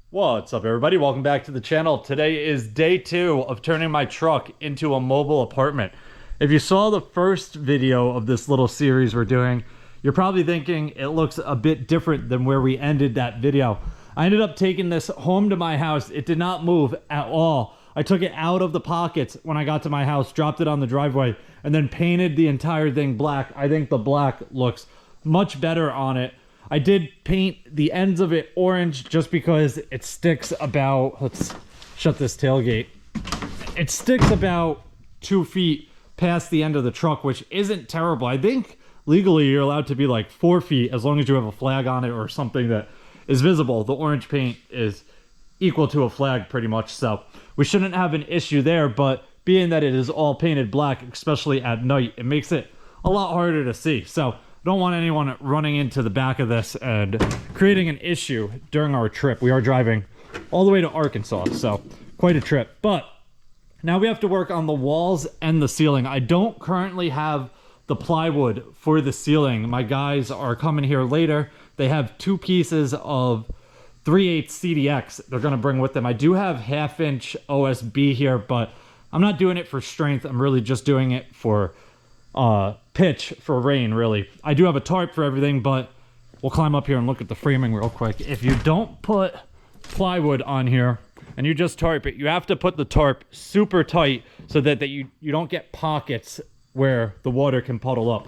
What's up, everybody? Welcome back to the channel. Today is day 2 of turning my truck into a mobile apartment. If you saw the first video of this little series we're doing, you're probably thinking it looks a bit different than where we ended that video. I ended up taking this home to my house. It did not move at all. I took it out of the pockets when I got to my house, dropped it on the driveway, and then painted the entire thing black. I think the black looks much better on it. I did paint the ends of it orange just because it sticks about, let's shut this tailgate. It sticks about 2 feet past the end of the truck, which isn't terrible. I think legally you're allowed to be like 4 feet as long as you have a flag on it or something that is visible. The orange paint is equal to a flag pretty much, so we shouldn't have an issue there. But being that it is all painted black, especially at night, it makes it a lot harder to see. So don't want anyone running into the back of this and creating an issue during our trip. We are driving all the way to Arkansas, so quite a trip. But now we have to work on the walls and the ceiling. I don't currently have the plywood for the ceiling. My guys are coming here later. They have 2 pieces of 3/8 CDX they're going to bring with them. I do have 1/2 inch OSB here, but I'm not doing it for strength. I'm really just doing it for pitch for rain, really. I do have a tarp for everything, but we'll climb up here and look at the framing real quick. If you don't put plywood on here and you just tarp it, you have to put the tarp super tight so that you don't get pockets where the water can puddle up.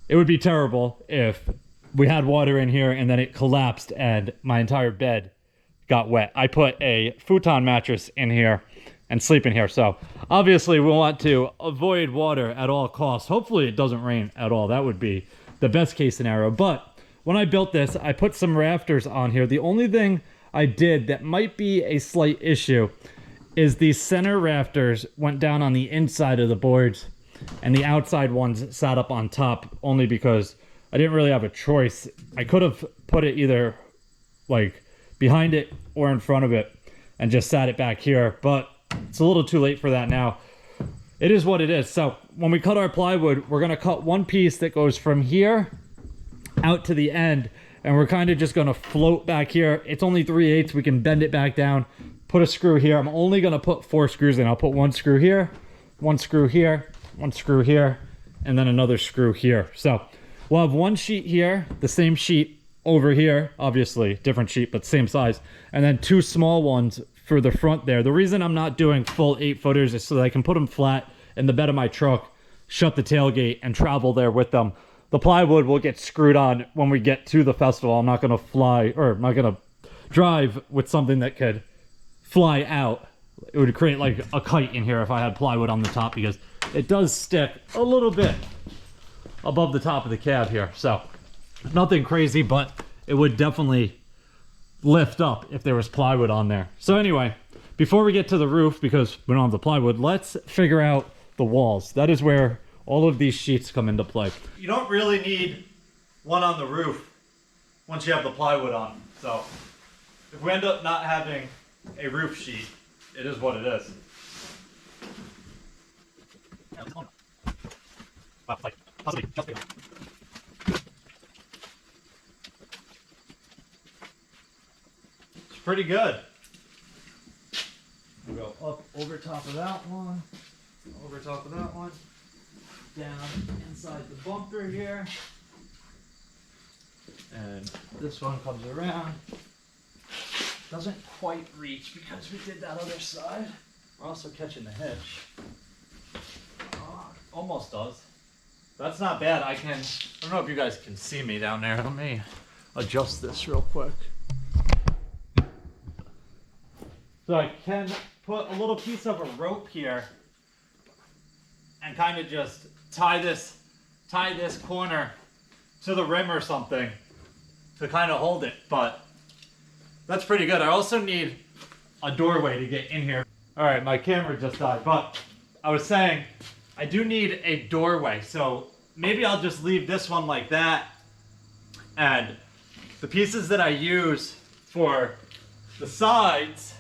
It would be terrible if we had water in here and then it collapsed and my entire bed got wet. I put a futon mattress in here and sleep in here, so obviously we want to avoid water at all costs. Hopefully it doesn't rain at all. That would be the best case scenario. But when I built this, I put some rafters on here. The only thing I did that might be a slight issue is these center rafters went down on the inside of the boards and the outside ones sat up on top, only because I didn't really have a choice. I could have put it either like behind it or in front of it and just sat it back here, but it's a little too late for that now. It is what it is. So when we cut our plywood, we're going to cut one piece that goes from here out to the end, and we're kind of just going to float back here. It's only 3/8. We can bend it back down, put a screw here. I'm only going to put 4 screws in. I'll put 1 screw here, 1 screw here, 1 screw here, and then another screw here. So we'll have 1 sheet here, the same sheet over here, obviously different sheet but same size, and then 2 small ones for the front there. The reason I'm not doing full 8-footers is so that I can put them flat in the bed of my truck, shut the tailgate, and travel there with them. The plywood will get screwed on when we get to the festival. I'm not going to fly, or I'm not going to drive with something that could fly out. It would create like a kite in here if I had plywood on the top, because it does stick a little bit above the top of the cab here. So nothing crazy, but it would definitely lift up if there was plywood on there. So anyway, before we get to the roof, because we don't have the plywood, let's figure out the walls. That is where all of these sheets come into play. You don't really need one on the roof once you have the plywood on. So if we end up not having a roof sheet, it is what it is. Pretty good. We'll go up over top of that one, over top of that one, down inside the bumper here, and this one comes around. Doesn't quite reach because we did that other side. We're also catching the hitch. Almost does. That's not bad. I don't know if you guys can see me down there. Let me adjust this real quick. So I can put a little piece of a rope here and kind of just tie this corner to the rim or something to kind of hold it, but that's pretty good. I also need a doorway to get in here. All right, my camera just died, but I was saying I do need a doorway, so maybe I'll just leave this one like that, and the pieces that I use for the sides,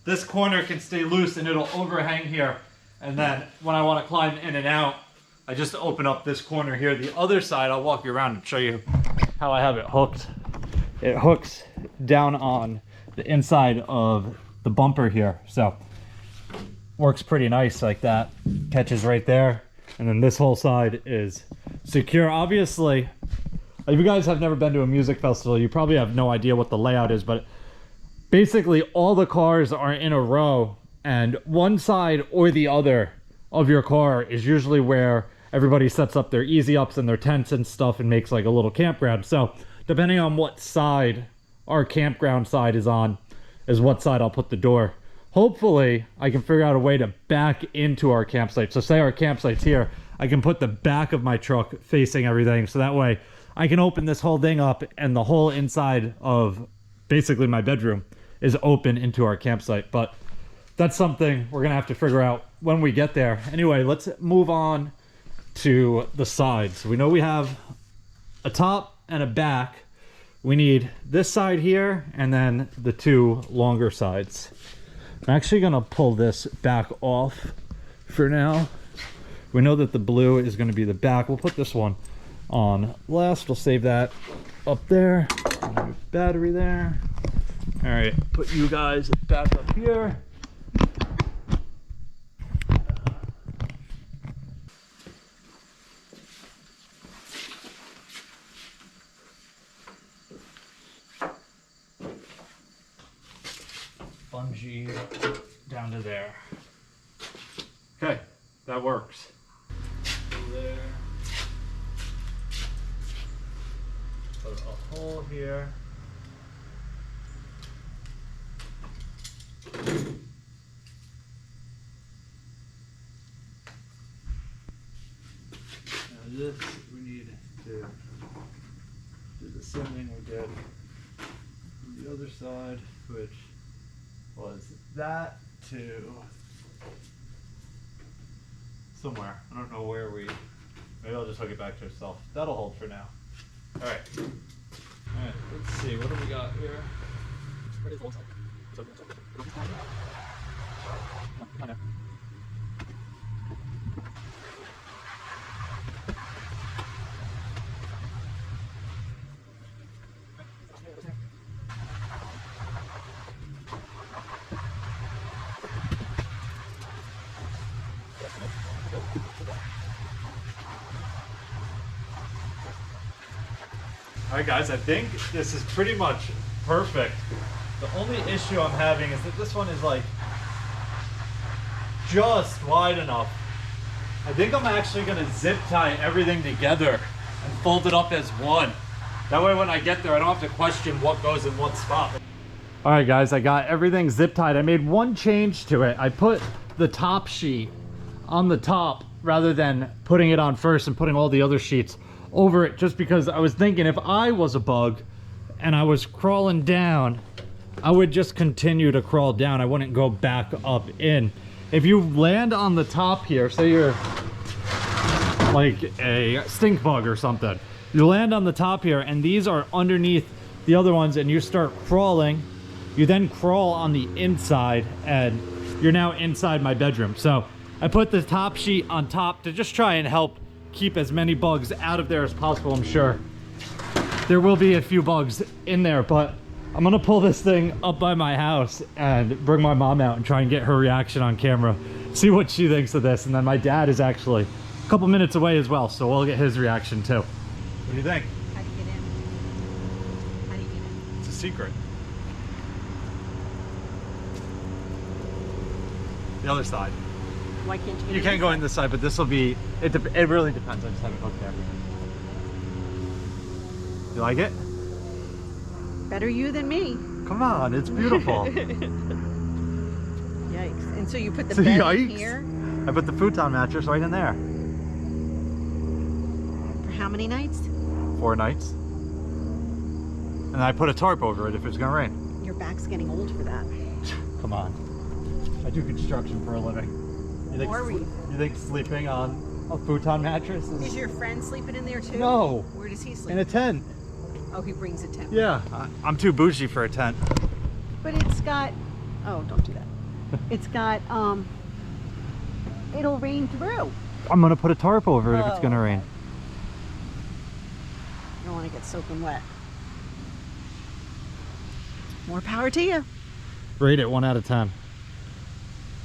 this corner can stay loose and it'll overhang here. And then when I want to climb in and out, I just open up this corner here. The other side, I'll walk you around and show you how I have it hooked. It hooks down on the inside of the bumper here. So works pretty nice like that. Catches right there. And then this whole side is secure. Obviously, if you guys have never been to a music festival, you probably have no idea what the layout is, but basically all the cars are in a row, and one side or the other of your car is usually where everybody sets up their easy ups and their tents and stuff and makes like a little campground. So depending on what side our campground side is on is what side I'll put the door. Hopefully I can figure out a way to back into our campsite. So say our campsite's here, I can put the back of my truck facing everything, so that way I can open this whole thing up and the whole inside of basically my bedroom is open into our campsite. But that's something we're gonna have to figure out when we get there. Anyway, let's move on to the sides. We know we have a top and a back. We need this side here and then the two longer sides. I'm actually gonna pull this back off for now. We know that the blue is gonna be the back. We'll put this one on last. We'll save that up there. Battery there. All right, put you guys back up here. Bungee down to there. Okay, that works. There. Put a hole here. Now this, we need to do the same thing we did on the other side, which was that to somewhere. I don't know where we, maybe I'll just hook it back to itself. That'll hold for now. All right. All right, let's see, what do we got here? Alright guys, I think this is pretty much perfect. The only issue I'm having is that this one is like just wide enough. I think I'm actually gonna zip tie everything together and fold it up as one. That way when I get there, I don't have to question what goes in what spot. Alright guys, I got everything zip tied. I made one change to it. I put the top sheet on the top rather than putting it on first and putting all the other sheets over it, just because I was thinking if I was a bug and I was crawling down, I would just continue to crawl down. I wouldn't go back up in. If you land on the top here, say you're like a stink bug or something, you land on the top here and these are underneath the other ones and you start crawling, you then crawl on the inside and you're now inside my bedroom. So I put the top sheet on top to just try and help keep as many bugs out of there as possible. I'm sure there will be a few bugs in there, but I'm gonna pull this thing up by my house and bring my mom out and try and get her reaction on camera, see what she thinks of this. And then my dad is actually a couple minutes away as well, so we'll get his reaction too. What do you think? How do you get in? How do you get in? It's a secret. The other side. Why can't you get in? You can't go in this side, but this will be, it really depends. I just haven't hooked there. You like it? Better you than me. Come on, it's beautiful. Yikes. And so you put the bed in here? I put the futon mattress right in there. For how many nights? 4 nights. And I put a tarp over it if it's gonna rain. Your back's getting old for that. Come on. I do construction for a living. You think sleeping on a futon mattress Is your friend sleeping in there too? No. Where does he sleep? In a tent. Oh, he brings a tent. Yeah, I'm too bougie for a tent. But it's got, oh, don't do that. It's got, it'll rain through. I'm gonna put a tarp over it if it's gonna rain. You don't want to get soaking wet. More power to you. Rate it 1 out of 10.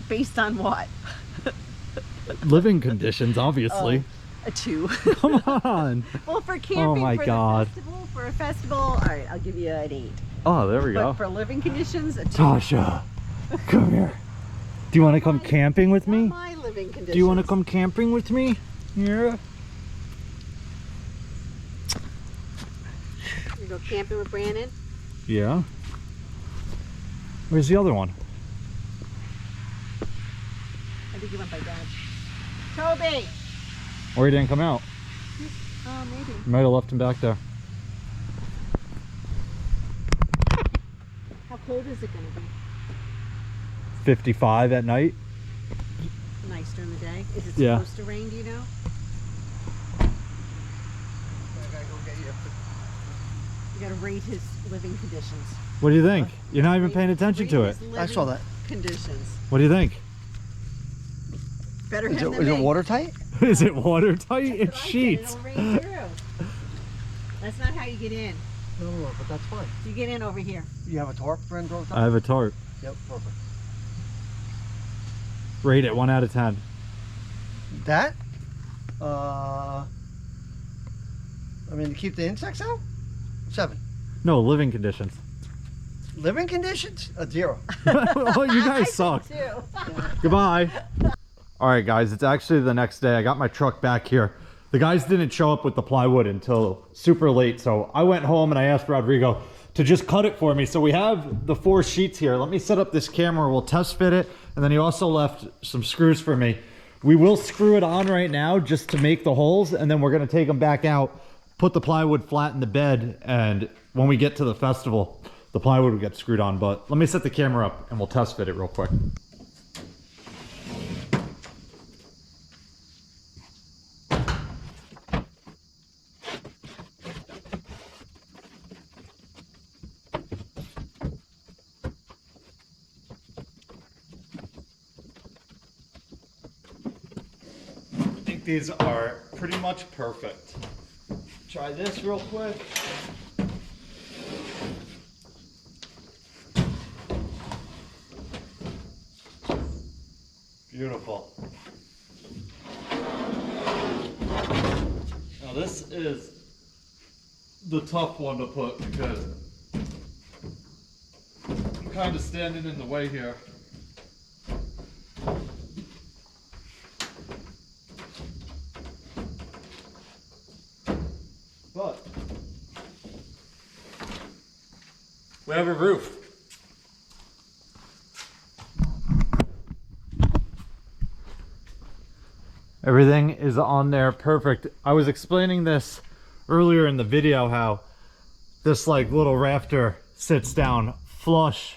Based on what? Living conditions, obviously. A 2. Come on. Well, for camping, Oh my God. for a festival, all right, I'll give you an 8. Oh, there we But go. for living conditions, a 2. Tasha, come here. Do you want to come camping with me? Not my living conditions. Do you want to come camping with me? Yeah. You go camping with Brandon? Yeah. Where's the other one? I think he went by Dad. Toby! Or he didn't come out. Oh, maybe. You might have left him back there. How cold is it going to be? 55 at night. Nice during the day. Is it Yeah. supposed to rain, do you know? You gotta rate his living conditions. What do you think? You're not even paying attention to it. I saw that. Conditions. What do you think? Better Is him it, than is me. it watertight? Is it watertight? It's That's what I said, sheets. it'll rain through. That's not how you get in. No, but that's fine. You get in over here. You have a tarp friend over top? I have a tarp. Yep, perfect. Rate it 1 out of 10. That? I mean, to keep the insects out? 7. No, living conditions. Living conditions? A 0. Oh, you guys suck. Too. Goodbye. All right, guys, it's actually the next day. I got my truck back here. The guys didn't show up with the plywood until super late, so I went home and I asked Rodrigo to just cut it for me. So we have the 4 sheets here. Let me set up this camera. We'll test fit it, and then he also left some screws for me. We will screw it on right now just to make the holes, and then we're gonna take them back out, put the plywood flat in the bed, and when we get to the festival, the plywood will get screwed on. But let me set the camera up and we'll test fit it real quick. I think these are pretty much perfect. Try this real quick. Beautiful. Now this is the tough one to put because I'm kind of standing in the way here. But we have a roof. Everything is on there perfect. I was explaining this earlier in the video how this like little rafter sits down flush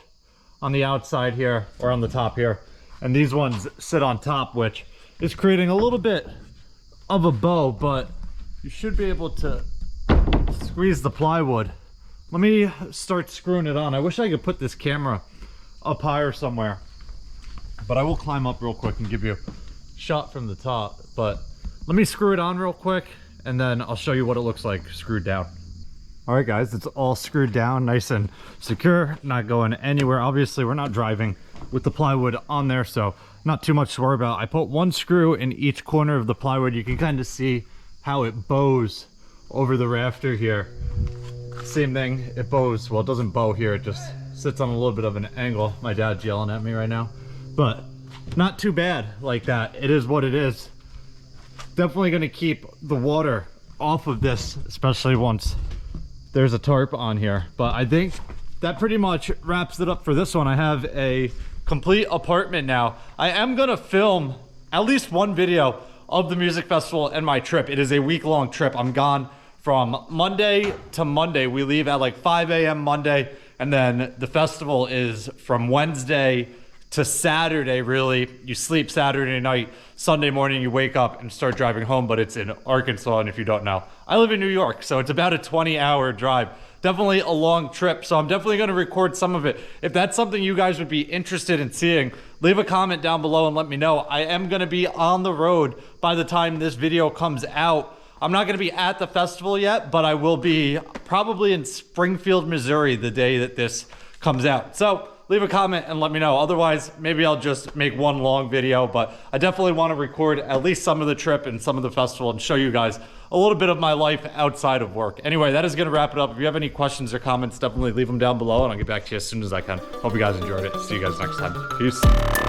on the outside here or on the top here, and these ones sit on top, which is creating a little bit of a bow, but you should be able to squeeze the plywood. Let me start screwing it on. I wish I could put this camera up higher somewhere, but I will climb up real quick and give you a shot from the top. But let me screw it on real quick and then I'll show you what it looks like screwed down. All right, guys, it's all screwed down nice and secure, not going anywhere. Obviously, we're not driving with the plywood on there, so not too much to worry about. I put 1 screw in each corner of the plywood. You can kind of see how it bows over the rafter here. Same thing, it bows. Well, it doesn't bow here, it just sits on a little bit of an angle. My dad's yelling at me right now, but not too bad like that. It is what it is. Definitely going to keep the water off of this, especially once there's a tarp on here. But I think that pretty much wraps it up for this one. I have a complete apartment now. I am going to film at least 1 video of the music festival and my trip. It is a week-long trip. I'm gone from Monday to Monday. We leave at like 5 a.m. Monday, and then the festival is from Wednesday to Saturday, really. You sleep Saturday night, Sunday morning you wake up and start driving home, but it's in Arkansas, and if you don't know, I live in New York, so it's about a 20-hour drive. Definitely a long trip, so I'm definitely going to record some of it. If that's something you guys would be interested in seeing, leave a comment down below and let me know. I am going to be on the road by the time this video comes out. I'm not going to be at the festival yet, but I will be probably in Springfield, Missouri the day that this comes out. So leave a comment and let me know. Otherwise, maybe I'll just make one long video, but I definitely want to record at least some of the trip and some of the festival and show you guys a little bit of my life outside of work. Anyway, that is going to wrap it up. If you have any questions or comments, definitely leave them down below and I'll get back to you as soon as I can. Hope you guys enjoyed it. See you guys next time. Peace.